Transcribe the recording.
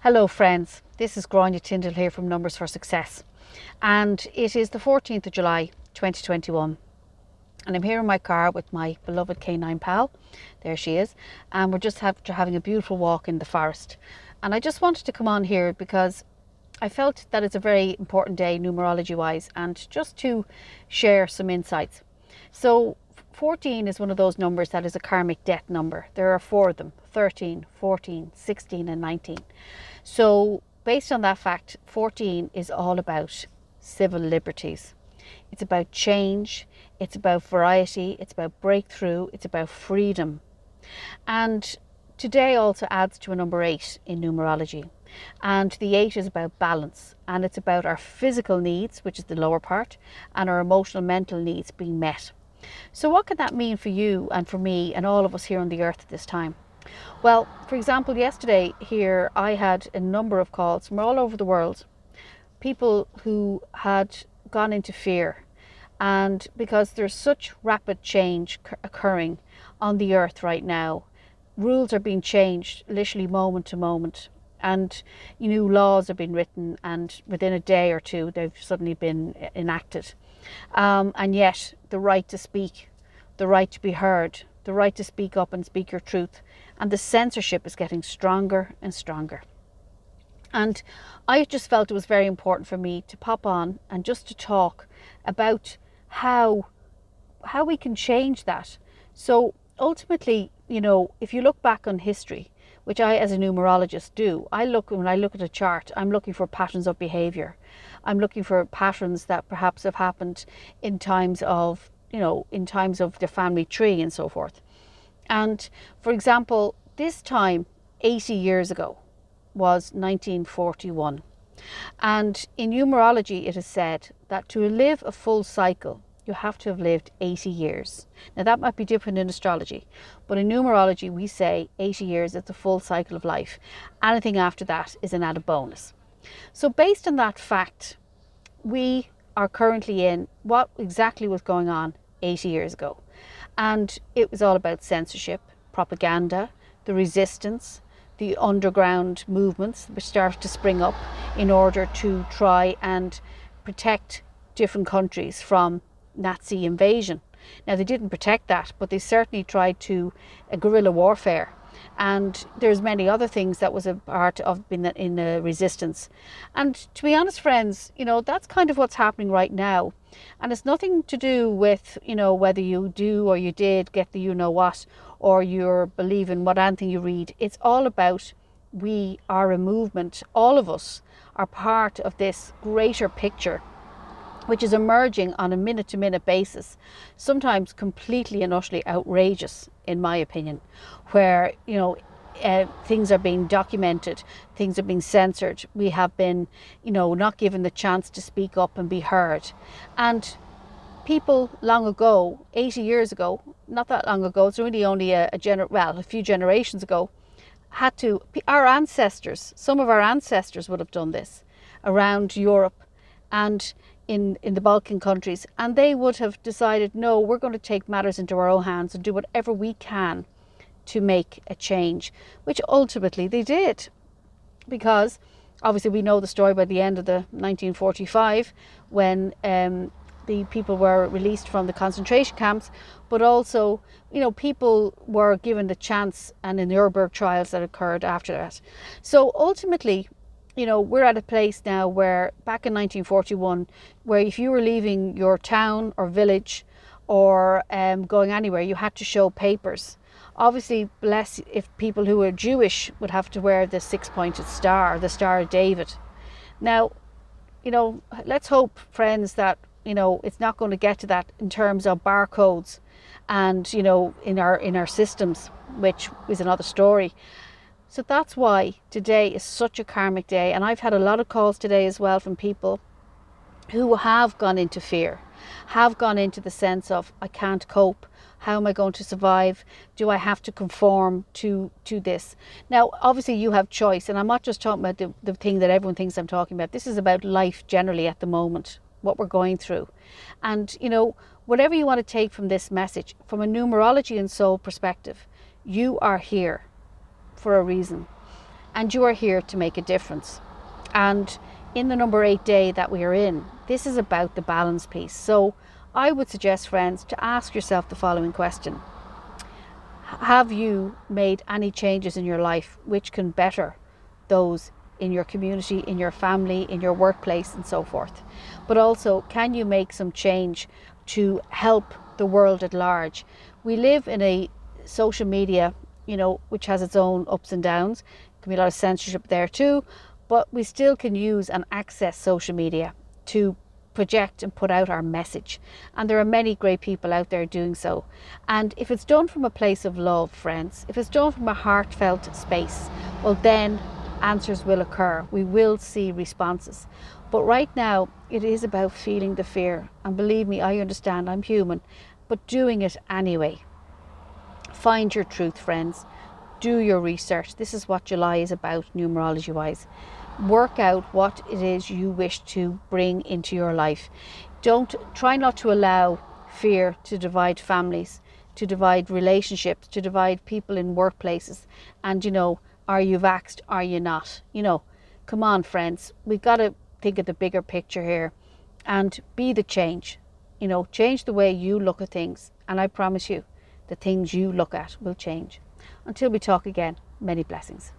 Hello friends, this is Grania Tyndall here from Numbers for Success, and it is the 14th of July 2021, and I'm here in my car with my beloved canine pal. There she is, and we're just having a beautiful walk in the forest. And I just wanted to come on here because I felt that it's a very important day numerology wise, and just to share some insights. So 14 is one of those numbers that is a karmic death number. There are four of them: 13, 14, 16 and 19. So based on that fact, 14 is all about civil liberties. It's about change, it's about variety, it's about breakthrough, it's about freedom. And today also adds to a number 8 in numerology. And the 8 is about balance, and it's about our physical needs, which is the lower part, and our emotional mental needs being met. So what could that mean for you and for me and all of us here on the earth at this time? Well, for example, yesterday here I had a number of calls from all over the world, people who had gone into fear, and because there's such rapid change occurring on the earth right now, rules are being changed literally moment to moment, and new laws have been written, and within a day or two they've suddenly been enacted. And yet the right to speak, the right to be heard, the right to speak up and speak your truth, and the censorship is getting stronger and stronger. And I just felt it was very important for me to pop on and just to talk about how we can change that. So ultimately, if you look back on history, which I as a numerologist do, when I look at a chart, I'm looking for patterns of behavior. I'm looking for patterns that perhaps have happened in times of the family tree and so forth. And for example, this time 80 years ago was 1941. And in numerology, it is said that to live a full cycle, you have to have lived 80 years. Now that might be different in astrology, but in numerology, we say 80 years is the full cycle of life. Anything after that is an added bonus. So based on that fact, we are currently in what exactly was going on 80 years ago. And it was all about censorship, propaganda, the resistance, the underground movements which started to spring up in order to try and protect different countries from Nazi invasion. Now they didn't protect that, but they certainly tried to guerrilla warfare. And there's many other things that was a part of being in the resistance. And to be honest, friends, that's kind of what's happening right now. And it's nothing to do with, whether you do or you did get the what, or you're believing what anything you read. It's all about we are a movement. All of us are part of this greater picture, which is emerging on a minute-to-minute basis, sometimes completely and utterly outrageous, in my opinion, where, things are being documented, things are being censored. We have been, not given the chance to speak up and be heard. And people long ago, 80 years ago, not that long ago, it's really only a few generations ago, our ancestors, some of our ancestors would have done this around Europe and in the Balkan countries, and they would have decided, no, we're going to take matters into our own hands and do whatever we can to make a change, which ultimately they did. Because obviously we know the story by the end of the 1945 when the people were released from the concentration camps, but also, people were given the chance, and in the Nuremberg trials that occurred after that. So ultimately, we're at a place now where back in 1941, where if you were leaving your town or village or going anywhere, you had to show papers. Obviously, if people who were Jewish would have to wear the 6-pointed star, the Star of David. Now, let's hope, friends, that, it's not going to get to that in terms of barcodes and, in our systems, which is another story. So that's why today is such a karmic day. And I've had a lot of calls today as well from people who have gone into fear, have gone into the sense of, I can't cope. How am I going to survive? Do I have to conform to this? Now, obviously you have choice. And I'm not just talking about the thing that everyone thinks I'm talking about. This is about life generally at the moment, what we're going through. And, whatever you want to take from this message, from a numerology and soul perspective, you are here for a reason. and you are here to make a difference. And in the number 8 day that we are in, this is about the balance piece. So I would suggest, friends, to ask yourself the following question: have you made any changes in your life which can better those in your community, in your family, in your workplace, and so forth? But also, can you make some change to help the world at large? We live in a social media, which has its own ups and downs. There can be a lot of censorship there too, but we still can use and access social media to project and put out our message. And there are many great people out there doing so. And if it's done from a place of love, friends, if it's done from a heartfelt space, well, then answers will occur. We will see responses. But right now, it is about feeling the fear. And believe me, I understand, I'm human, but doing it anyway. Find your truth, friends. Do your research. This is what July is about, numerology wise. Work out what it is you wish to bring into your life. Try not to allow fear to divide families, to divide relationships, to divide people in workplaces. And are you vaxxed? Are you not? Come on, friends. We've got to think of the bigger picture here and be the change. Change the way you look at things. And I promise you, the things you look at will change. Until we talk again, many blessings.